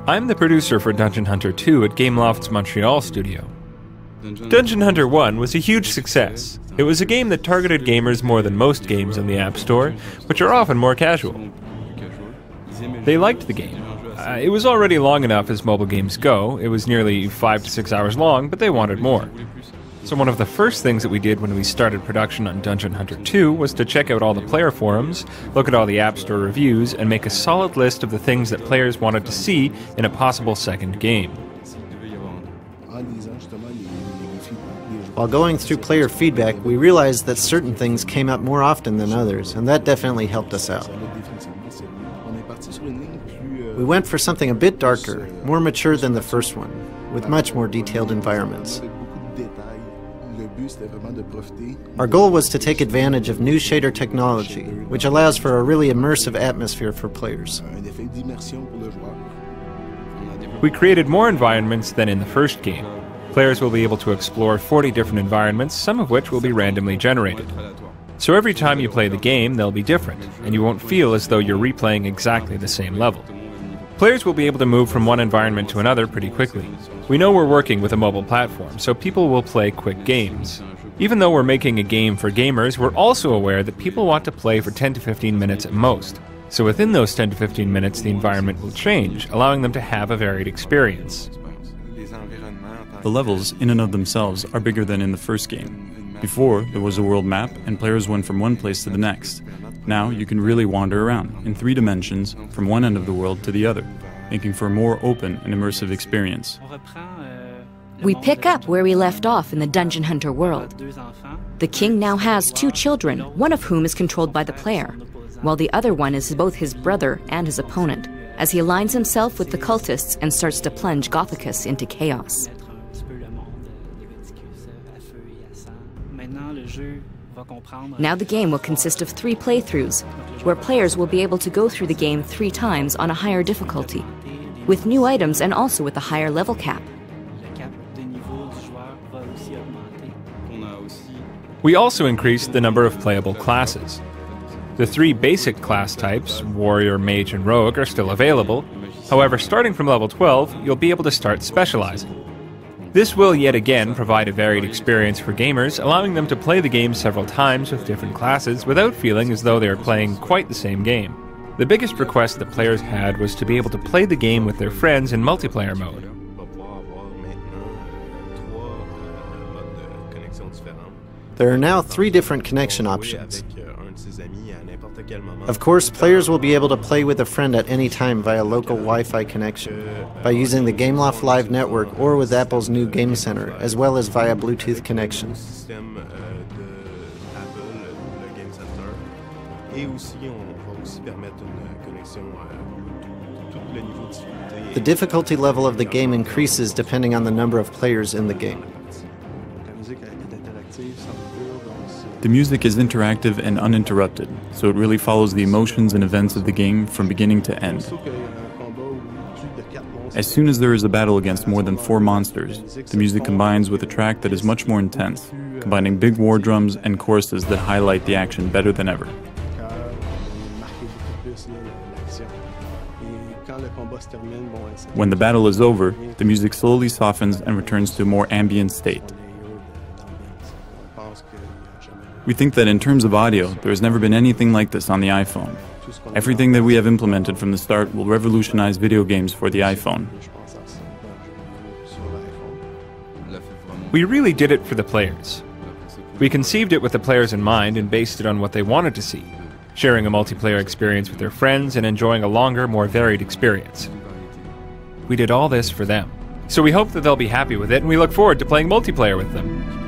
I'm the producer for Dungeon Hunter 2 at Gameloft's Montreal studio. Dungeon Hunter 1 was a huge success. It was a game that targeted gamers more than most games in the App Store, which are often more casual. They liked the game. It was already long enough as mobile games go. It was nearly 5 to 6 hours long, but they wanted more. So one of the first things that we did when we started production on Dungeon Hunter 2 was to check out all the player forums, look at all the App Store reviews, and make a solid list of the things that players wanted to see in a possible second game. While going through player feedback, we realized that certain things came up more often than others, and that definitely helped us out. We went for something a bit darker, more mature than the first one, with much more detailed environments. Our goal was to take advantage of new shader technology, which allows for a really immersive atmosphere for players. We created more environments than in the first game. Players will be able to explore 40 different environments, some of which will be randomly generated. So every time you play the game, they'll be different, and you won't feel as though you're replaying exactly the same level. Players will be able to move from one environment to another pretty quickly. We know we're working with a mobile platform, so people will play quick games. Even though we're making a game for gamers, we're also aware that people want to play for 10 to 15 minutes at most. So within those 10 to 15 minutes, the environment will change, allowing them to have a varied experience. The levels, in and of themselves, are bigger than in the first game. Before, there was a world map, and players went from one place to the next. Now, you can really wander around, in 3 dimensions, from one end of the world to the other, making for a more open and immersive experience. We pick up where we left off in the Dungeon Hunter world. The king now has 2 children, one of whom is controlled by the player, while the other one is both his brother and his opponent, as he aligns himself with the cultists and starts to plunge Gothicus into chaos. Now the game will consist of 3 playthroughs, where players will be able to go through the game 3 times on a higher difficulty, with new items and also with a higher level cap. We also increased the number of playable classes. The 3 basic class types, Warrior, Mage, and Rogue, are still available. However, starting from level 12, you'll be able to start specializing. This will yet again provide a varied experience for gamers, allowing them to play the game several times with different classes without feeling as though they are playing quite the same game. The biggest request that players had was to be able to play the game with their friends in multiplayer mode. There are now 3 different connection options. Of course, players will be able to play with a friend at any time via local Wi-Fi connection, by using the Gameloft Live network or with Apple's new Game Center, as well as via Bluetooth connection. The difficulty level of the game increases depending on the number of players in the game. The music is interactive and uninterrupted, so it really follows the emotions and events of the game from beginning to end. As soon as there is a battle against more than 4 monsters, the music combines with a track that is much more intense, combining big war drums and choruses that highlight the action better than ever. When the battle is over, the music slowly softens and returns to a more ambient state. We think that in terms of audio, there has never been anything like this on the iPhone. Everything that we have implemented from the start will revolutionize video games for the iPhone. We really did it for the players. We conceived it with the players in mind and based it on what they wanted to see, sharing a multiplayer experience with their friends and enjoying a longer, more varied experience. We did all this for them. So we hope that they'll be happy with it, and we look forward to playing multiplayer with them.